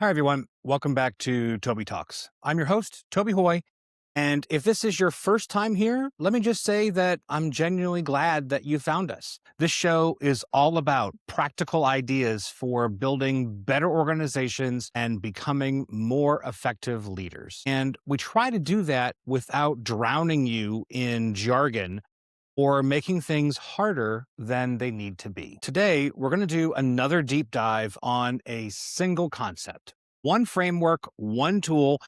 Hi, everyone. Welcome back to Toby Talks. I'm your host, Toby Hoy. And if this is your first time here, let me just say that I'm genuinely glad that you found us. This show is all about practical ideas for building better organizations and becoming more effective leaders. And we try to do that without drowning you in jargon or making things harder than they need to be. Today, we're going to do another deep dive on a single concept, one framework, one tool,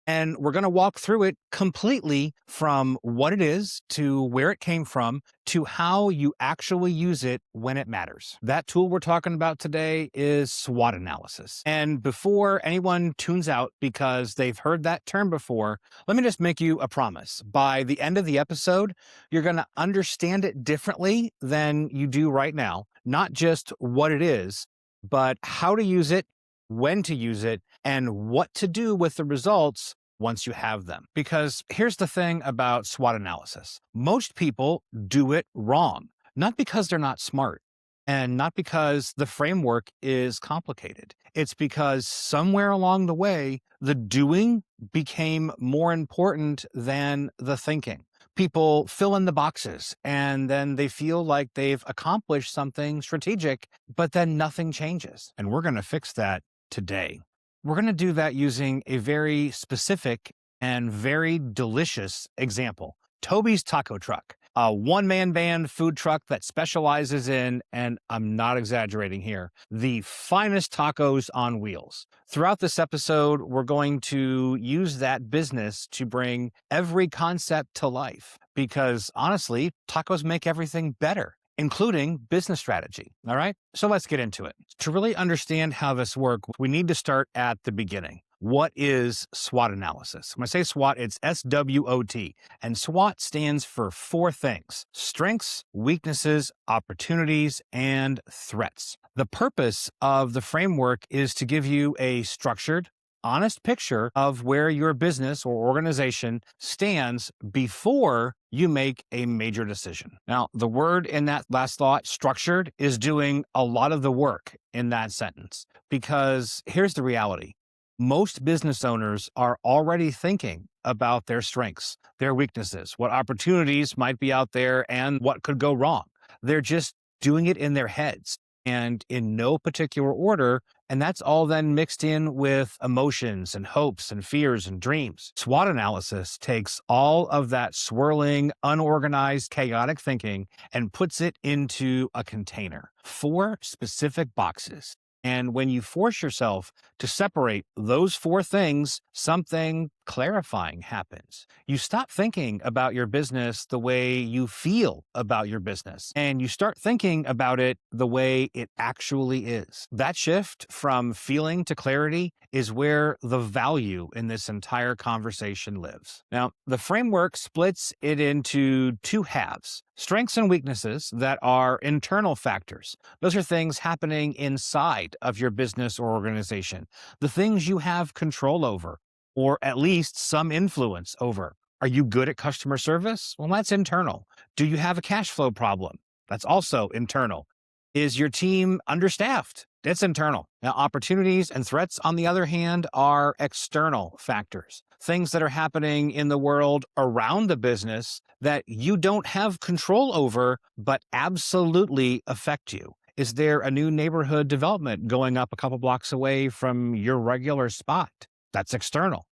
and we're going to walk through it completely from what it is to where it came from to how you actually use it when it matters. That tool we're talking about today is SWOT analysis. And before anyone tunes out because they've heard that term before, let me just make you a promise. By the end of the episode, you're going to understand it differently than you do right now. Not just what it is, but how to use it, when to use it, and what to do with the results once you have them. Because here's the thing about SWOT analysis. Most people do it wrong, not because they're not smart and not because the framework is complicated. It's because somewhere along the way, the doing became more important than the thinking. People fill in the boxes and then they feel like they've accomplished something strategic, but then nothing changes. And we're going to fix that today. We're going to do that using a very specific and very delicious example. Toby's Taco Truck, a one-man band food truck that specializes in, and I'm not exaggerating here, the finest tacos on wheels. Throughout this episode, we're going to use that business to bring every concept to life because honestly, tacos make everything better, including business strategy. All right. So let's get into it. To really understand how this works, we need to start at the beginning. What is SWOT analysis? When I say SWOT, it's SWOT. And SWOT stands for four things: strengths, weaknesses, opportunities, and threats. The purpose of the framework is to give you a structured, honest picture of where your business or organization stands before you make a major decision. Now, the word in that last thought, structured, is doing a lot of the work in that sentence because here's the reality. Most business owners are already thinking about their strengths, their weaknesses, what opportunities might be out there, and what could go wrong. They're just doing it in their heads and in no particular order. And that's all then mixed in with emotions and hopes and fears and dreams. SWOT analysis takes all of that swirling, unorganized, chaotic thinking and puts it into a container, four specific boxes. And when you force yourself to separate those four things, something clarifying happens. You stop thinking about your business the way you feel about your business, and you start thinking about it the way it actually is. That shift from feeling to clarity is where the value in this entire conversation lives. Now, the framework splits it into two halves: strengths and weaknesses that are internal factors. Those are things happening inside of your business or organization, the things you have control over, or at least some influence over. Are you good at customer service? Well, that's internal. Do you have a cash flow problem? That's also internal. Is your team understaffed? It's internal. Now, opportunities and threats, on the other hand, are external factors, things that are happening in the world around the business that you don't have control over, but absolutely affect you. Is there a new neighborhood development going up a couple blocks away from your regular spot? That's external.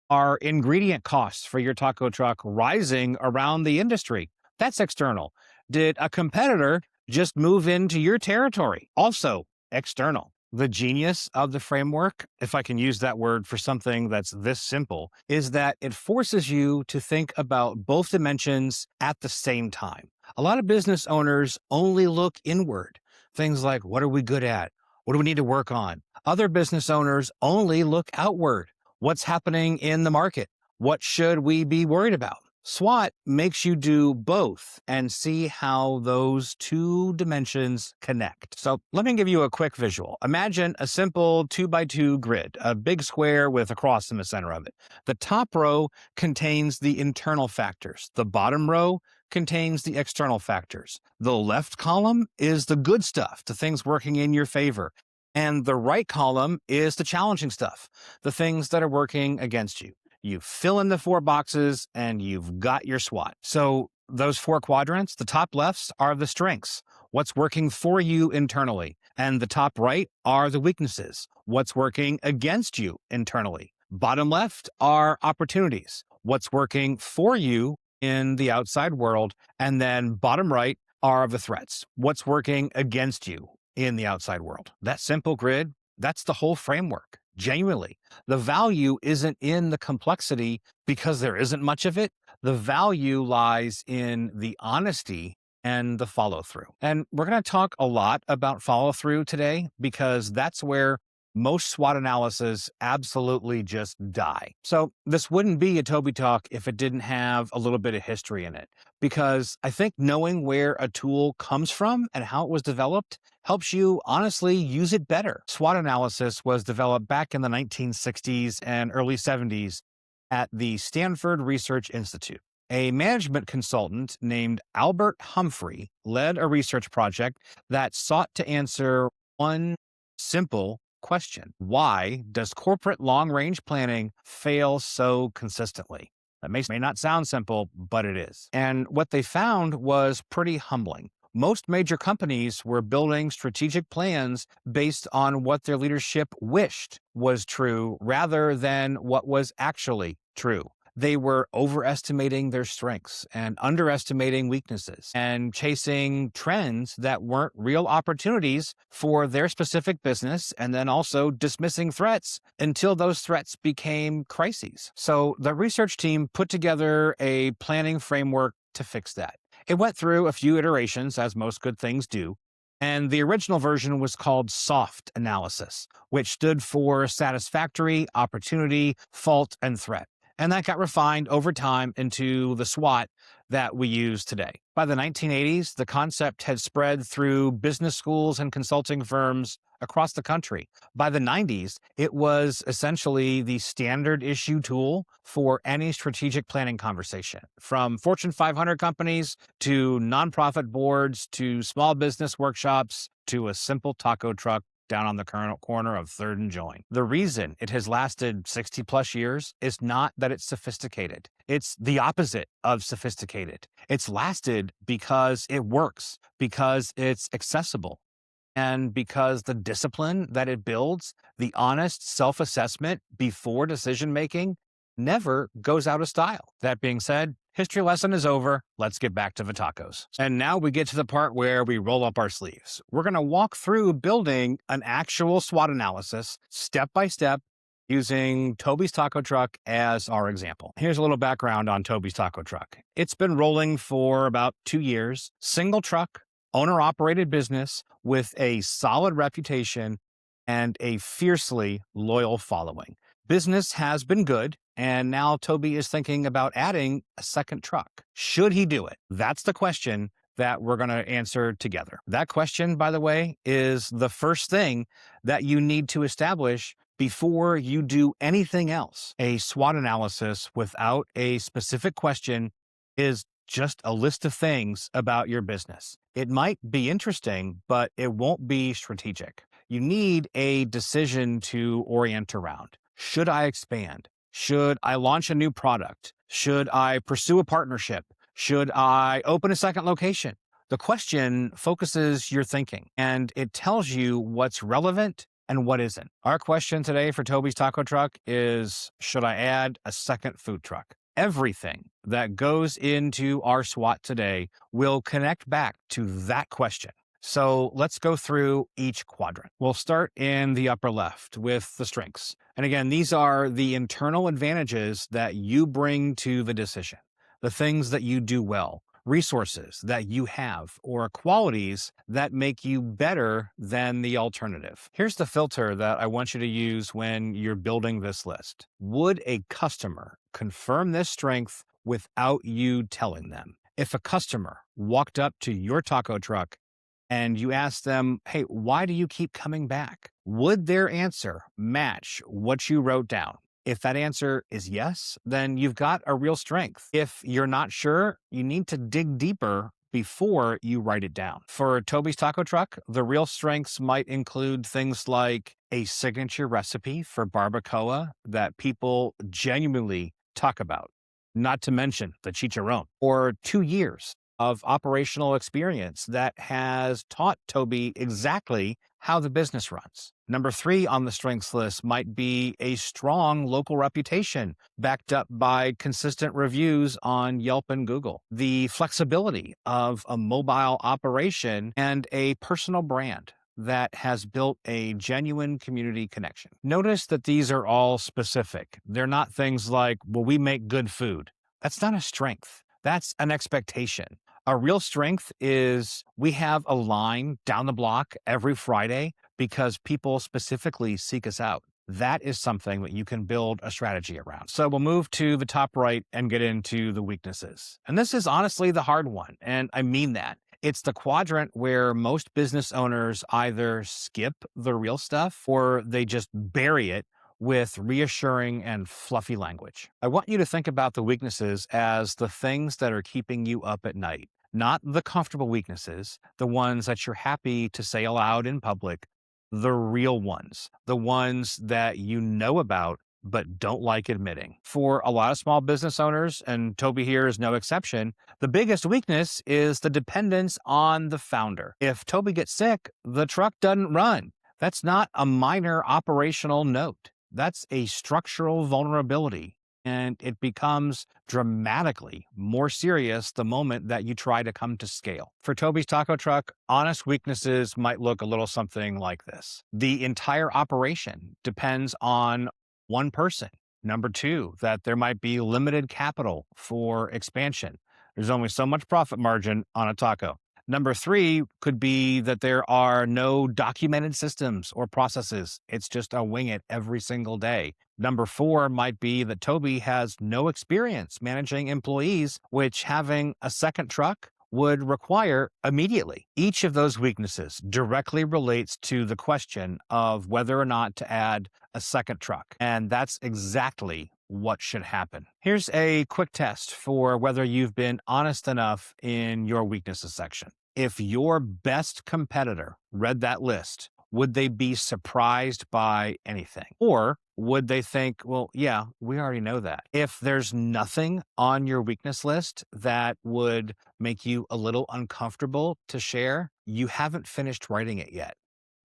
Are ingredient costs for your taco truck rising around the industry? That's external. Did a competitor just move into your territory? Also external. The genius of the framework, if I can use that word for something that's this simple, is that it forces you to think about both dimensions at the same time. A lot of business owners only look inward. Things like, what are we good at? What do we need to work on? Other business owners only look outward. What's happening in the market? What should we be worried about? SWOT makes you do both and see how those two dimensions connect. So let me give you a quick visual. Imagine a simple 2x2 grid, a big square with a cross in the center of it. The top row contains the internal factors. The bottom row contains the external factors. The left column is the good stuff, the things working in your favor. And the right column is the challenging stuff, the things that are working against you. You fill in the 4 boxes and you've got your SWOT. So those 4 quadrants, the top lefts are the strengths, what's working for you internally. And the top right are the weaknesses, what's working against you internally. Bottom left are opportunities, what's working for you in the outside world. And then bottom right are the threats, what's working against you in the outside world. That simple grid, that's the whole framework. Genuinely, the value isn't in the complexity because there isn't much of it. The value lies in the honesty and the follow through. And we're going to talk a lot about follow through today because that's where most SWOT analysis absolutely just die. So this wouldn't be a Toby Talk if it didn't have a little bit of history in it, because I think knowing where a tool comes from and how it was developed helps you honestly use it better. SWOT analysis was developed back in the 1960s and early 70s at the Stanford Research Institute. A management consultant named Albert Humphrey led a research project that sought to answer one simple question: why does corporate long-range planning fail so consistently? That may not sound simple, but it is. And what they found was pretty humbling. Most major companies were building strategic plans based on what their leadership wished was true rather than what was actually true. They were overestimating their strengths and underestimating weaknesses and chasing trends that weren't real opportunities for their specific business, and then also dismissing threats until those threats became crises. So the research team put together a planning framework to fix that. It went through a few iterations, as most good things do. And the original version was called SOFT analysis, which stood for satisfactory, opportunity, fault, and threat. And that got refined over time into the SWOT that we use today. By the 1980s, the concept had spread through business schools and consulting firms across the country. By the 90s, it was essentially the standard issue tool for any strategic planning conversation, from Fortune 500 companies to nonprofit boards to small business workshops to a simple taco truck down on the corner of 3rd and Join. The reason it has lasted 60 plus years is not that it's sophisticated. It's the opposite of sophisticated. It's lasted because it works, because it's accessible, and because the discipline that it builds, the honest self-assessment before decision-making, never goes out of style. That being said, history lesson is over. Let's get back to the tacos. And now we get to the part where we roll up our sleeves. We're going to walk through building an actual SWOT analysis step by step using Toby's Taco Truck as our example. Here's a little background on Toby's Taco Truck. It's been rolling for about 2 years. Single truck, owner-operated business with a solid reputation and a fiercely loyal following. Business has been good, and now Toby is thinking about adding a second truck. Should he do it? That's the question that we're going to answer together. That question, by the way, is the first thing that you need to establish before you do anything else. A SWOT analysis without a specific question is just a list of things about your business. It might be interesting, but it won't be strategic. You need a decision to orient around. Should I expand? Should I launch a new product? Should I pursue a partnership? Should I open a second location? The question focuses your thinking, and it tells you what's relevant and what isn't. Our question today for Toby's Taco Truck is, should I add a second food truck? Everything that goes into our SWOT today will connect back to that question. So let's go through each quadrant. We'll start in the upper left with the strengths. And again, these are the internal advantages that you bring to the decision, the things that you do well, resources that you have, or qualities that make you better than the alternative. Here's the filter that I want you to use when you're building this list. Would a customer confirm this strength without you telling them? If a customer walked up to your taco truck and you asked them, hey, why do you keep coming back? Would their answer match what you wrote down? If that answer is yes, then you've got a real strength. If you're not sure, you need to dig deeper before you write it down. For Toby's Taco Truck, the real strengths might include things like a signature recipe for barbacoa that people genuinely talk about, not to mention the chicharron, or 2 years of operational experience that has taught Toby exactly how the business runs. Number 3 on the strengths list might be a strong local reputation backed up by consistent reviews on Yelp and Google. The flexibility of a mobile operation and a personal brand that has built a genuine community connection. Notice that these are all specific. They're not things like, well, we make good food. That's not a strength. That's an expectation. A real strength is we have a line down the block every Friday because people specifically seek us out. That is something that you can build a strategy around. So we'll move to the top right and get into the weaknesses. And this is honestly the hard one, and I mean that. It's the quadrant where most business owners either skip the real stuff or they just bury it with reassuring and fluffy language. I want you to think about the weaknesses as the things that are keeping you up at night, not the comfortable weaknesses, the ones that you're happy to say aloud in public, the real ones, the ones that you know about but don't like admitting. For a lot of small business owners, and Toby here is no exception, the biggest weakness is the dependence on the founder. If Toby gets sick, the truck doesn't run. That's not a minor operational note. That's a structural vulnerability, and it becomes dramatically more serious the moment that you try to come to scale. For Toby's Taco Truck, honest weaknesses might look a little something like this. The entire operation depends on one person. Number 2, that there might be limited capital for expansion. There's only so much profit margin on a taco. Number 3 could be that there are no documented systems or processes. It's just a wing it every single day. Number 4 might be that Toby has no experience managing employees, which having a second truck would require immediately. Each of those weaknesses directly relates to the question of whether or not to add a second truck. And that's exactly what should happen. Here's a quick test for whether you've been honest enough in your weaknesses section. If your best competitor read that list, would they be surprised by anything? Or would they think, well, yeah, we already know that? If there's nothing on your weakness list that would make you a little uncomfortable to share, you haven't finished writing it yet.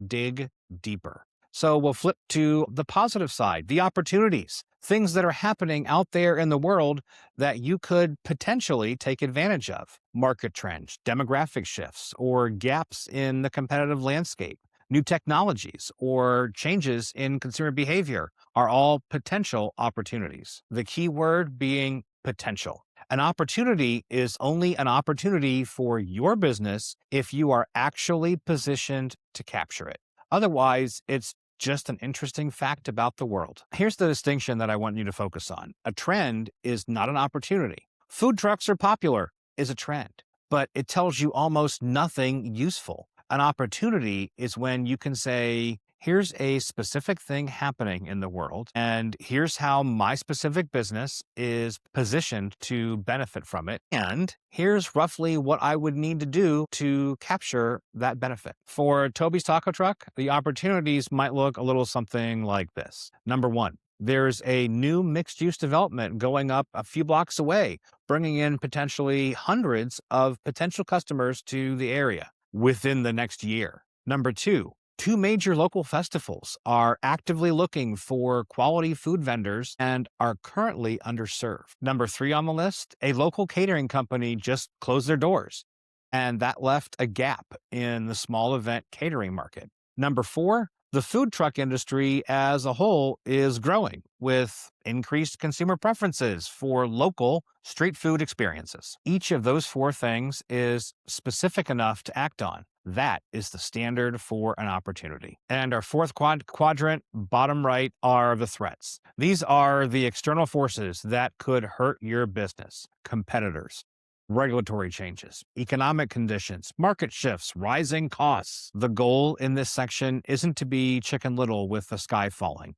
Dig deeper. So we'll flip to the positive side, the opportunities, things that are happening out there in the world that you could potentially take advantage of. Market trends, demographic shifts, or gaps in the competitive landscape. New technologies or changes in consumer behavior are all potential opportunities. The key word being potential. An opportunity is only an opportunity for your business if you are actually positioned to capture it. Otherwise, it's just an interesting fact about the world. Here's the distinction that I want you to focus on. A trend is not an opportunity. Food trucks are popular is a trend, but it tells you almost nothing useful. An opportunity is when you can say, here's a specific thing happening in the world, and here's how my specific business is positioned to benefit from it, and here's roughly what I would need to do to capture that benefit. For Toby's Taco Truck, the opportunities might look a little something like this. Number 1, there's a new mixed-use development going up a few blocks away, bringing in potentially hundreds of potential customers to the area within the next year. Number 2 major local festivals are actively looking for quality food vendors and are currently underserved. Number 3 on the list, a local catering company just closed their doors, and that left a gap in the small event catering market. Number 4, the food truck industry as a whole is growing with increased consumer preferences for local street food experiences. Each of those 4 things is specific enough to act on. That is the standard for an opportunity. And our 4th quadrant, bottom right, are the threats. These are the external forces that could hurt your business. Competitors, regulatory changes, economic conditions, market shifts, rising costs. The goal in this section isn't to be Chicken Little with the sky falling,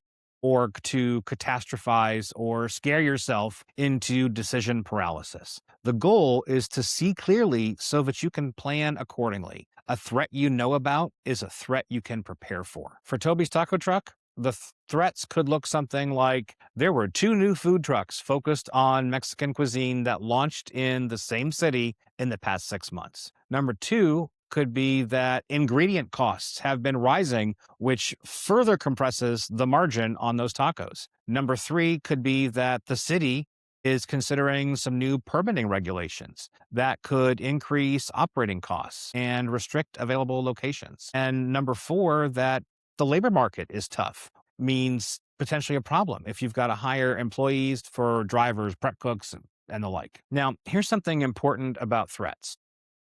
or to catastrophize or scare yourself into decision paralysis. The goal is to see clearly so that you can plan accordingly. A threat you know about is a threat you can prepare for. For Toby's Taco Truck, the threats could look something like there were 2 new food trucks focused on Mexican cuisine that launched in the same city in the past 6 months. Number 2 could be that ingredient costs have been rising, which further compresses the margin on those tacos. Number 3 could be that the city is considering some new permitting regulations that could increase operating costs and restrict available locations. And number 4, that the labor market is tough, means potentially a problem if you've got to hire employees for drivers, prep cooks, and the like. Now, here's something important about threats.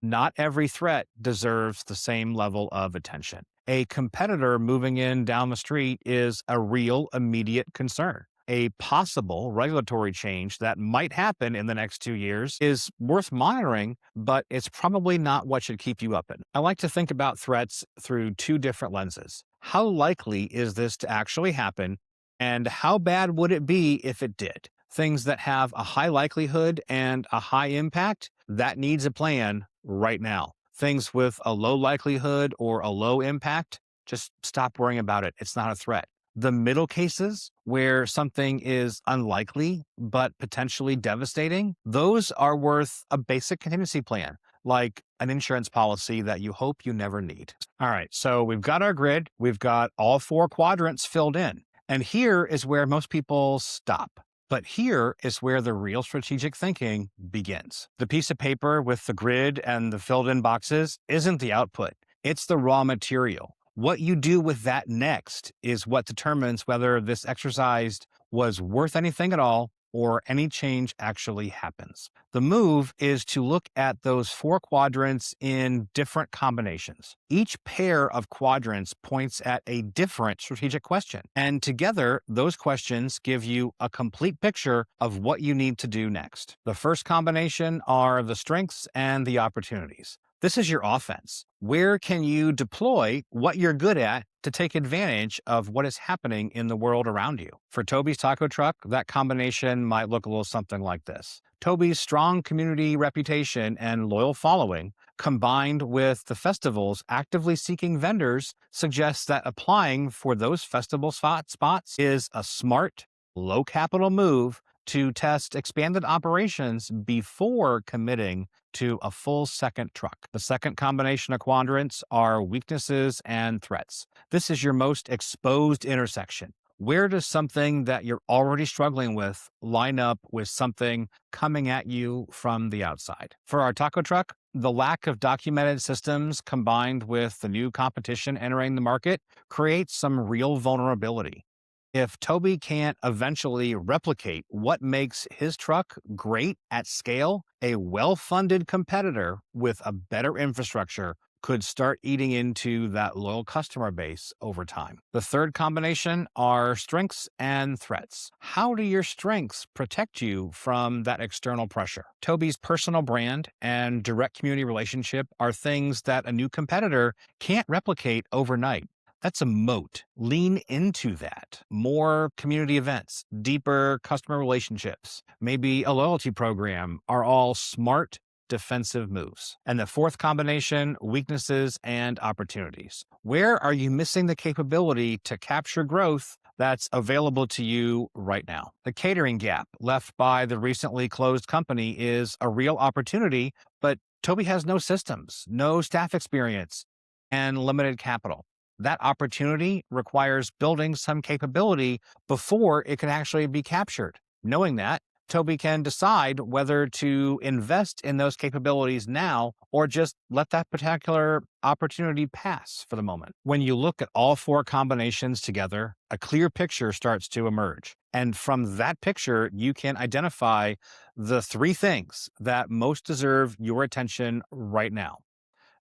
Not every threat deserves the same level of attention. A competitor moving in down the street is a real immediate concern. A possible regulatory change that might happen in the next 2 years is worth monitoring, but it's probably not what should keep you up at night. I like to think about threats through 2 different lenses. How likely is this to actually happen, and how bad would it be if it did? Things that have a high likelihood and a high impact, that needs a plan right now. Things with a low likelihood or a low impact, just stop worrying about it. It's not a threat. The middle cases where something is unlikely but potentially devastating, those are worth a basic contingency plan, like an insurance policy that you hope you never need. All right, so we've got our grid, we've got all 4 quadrants filled in, and here is where most people stop. But here is where the real strategic thinking begins. The piece of paper with the grid and the filled in boxes isn't the output. It's the raw material. What you do with that next is what determines whether this exercise was worth anything at all or any change actually happens. The move is to look at those 4 quadrants in different combinations. Each pair of quadrants points at a different strategic question, and together, those questions give you a complete picture of what you need to do next. The first combination are the strengths and the opportunities. This is your offense. Where can you deploy what you're good at to take advantage of what is happening in the world around you? For Toby's Taco Truck, that combination might look a little something like this. Toby's strong community reputation and loyal following, combined with the festival's actively seeking vendors, suggests that applying for those festival spots is a smart, low capital move to test expanded operations before committing to a full second truck. The second combination of quadrants are weaknesses and threats. This is your most exposed intersection. Where does something that you're already struggling with line up with something coming at you from the outside? For our taco truck, the lack of documented systems combined with the new competition entering the market creates some real vulnerability. If Toby can't eventually replicate what makes his truck great at scale, a well-funded competitor with a better infrastructure could start eating into that loyal customer base over time. The third combination are strengths and threats. How do your strengths protect you from that external pressure? Toby's personal brand and direct community relationship are things that a new competitor can't replicate overnight. That's a moat. Lean into that. More community events, deeper customer relationships, maybe a loyalty program are all smart defensive moves. And the fourth combination, weaknesses and opportunities. Where are you missing the capability to capture growth that's available to you right now? The catering gap left by the recently closed company is a real opportunity, but Toby has no systems, no staff experience, and limited capital. That opportunity requires building some capability before it can actually be captured. Knowing that, Toby can decide whether to invest in those capabilities now or just let that particular opportunity pass for the moment. When you look at all four combinations together, a clear picture starts to emerge. And from that picture, you can identify the 3 things that most deserve your attention right now.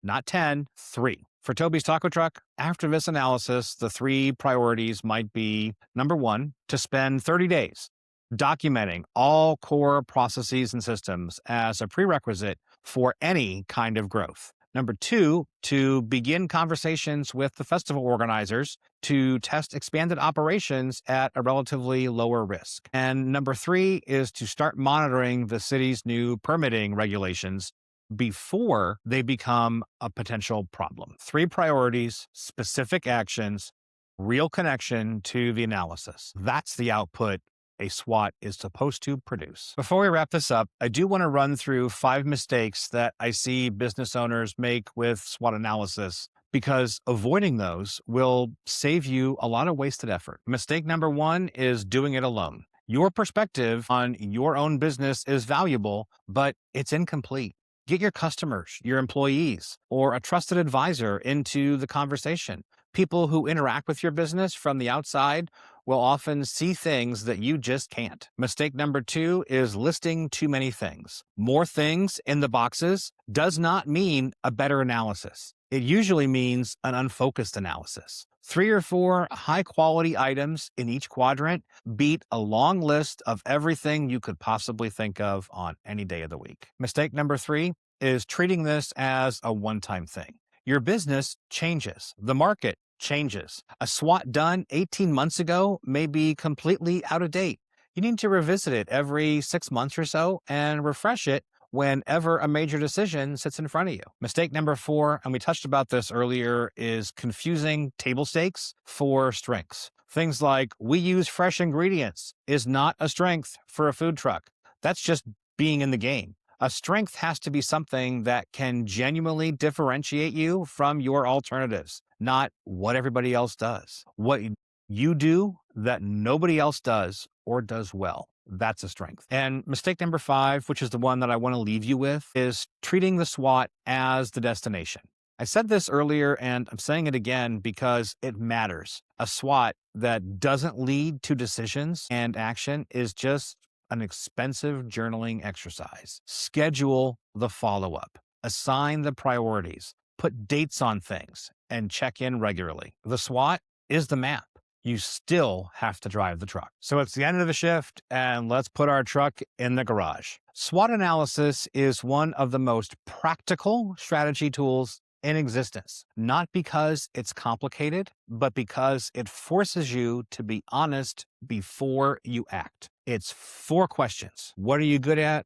Not 10, 3. For Toby's Taco Truck, after this analysis, the 3 priorities might be, number 1, to spend 30 days documenting all core processes and systems as a prerequisite for any kind of growth. Number two, to begin conversations with the festival organizers to test expanded operations at a relatively lower risk. And number three is to start monitoring the city's new permitting regulations before they become a potential problem. Three priorities, specific actions, real connection to the analysis. That's the output a SWOT is supposed to produce. Before we wrap this up, I do want to run through 5 mistakes that I see business owners make with SWOT analysis, because avoiding those will save you a lot of wasted effort. Mistake number 1 is doing it alone. Your perspective on your own business is valuable, but it's incomplete. Get your customers, your employees, or a trusted advisor into the conversation. People who interact with your business from the outside will often see things that you just can't. Mistake number 2 is listing too many things. More things in the boxes does not mean a better analysis. It usually means an unfocused analysis. 3 or 4 high-quality items in each quadrant beat a long list of everything you could possibly think of on any day of the week. Mistake number 3 is treating this as a one-time thing. Your business changes. The market changes. A SWOT done 18 months ago may be completely out of date. You need to revisit it every 6 months or so and refresh it whenever a major decision sits in front of you. Mistake number 4, and we touched about this earlier, is confusing table stakes for strengths. Things like, we use fresh ingredients, is not a strength for a food truck. That's just being in the game. A strength has to be something that can genuinely differentiate you from your alternatives, not what everybody else does. What you do that nobody else does or does well, that's a strength. And mistake number 5, which is the one that I want to leave you with, is treating the SWOT as the destination. I said this earlier, and I'm saying it again because it matters. A SWOT that doesn't lead to decisions and action is just an expensive journaling exercise. Schedule the follow-up, assign the priorities, put dates on things, and check in regularly. The SWOT is the map. You still have to drive the truck. So it's the end of the shift, and let's put our truck in the garage. SWOT analysis is one of the most practical strategy tools in existence, not because it's complicated, but because it forces you to be honest before you act. It's 4 questions. What are you good at?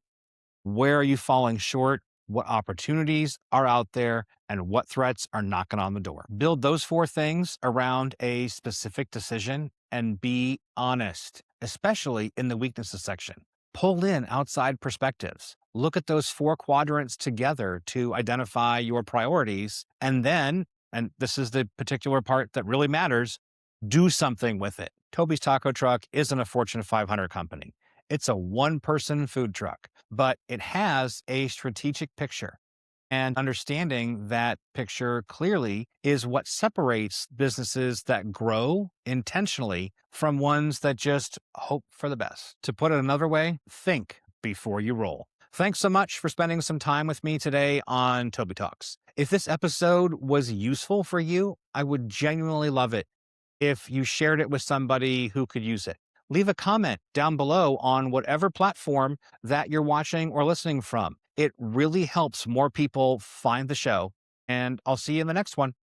Where are you falling short? What opportunities are out there? And what threats are knocking on the door? Build those 4 things around a specific decision and be honest, especially in the weaknesses section. Pull in outside perspectives. Look at those 4 quadrants together to identify your priorities. And then, and this is the particular part that really matters, do something with it. Toby's Taco Truck isn't a Fortune 500 company. It's a 1-person food truck, but it has a strategic picture. And understanding that picture clearly is what separates businesses that grow intentionally from ones that just hope for the best. To put it another way, think before you roll. Thanks so much for spending some time with me today on Toby Talks. If this episode was useful for you, I would genuinely love it if you shared it with somebody who could use it. Leave a comment down below on whatever platform that you're watching or listening from. It really helps more people find the show, and I'll see you in the next one.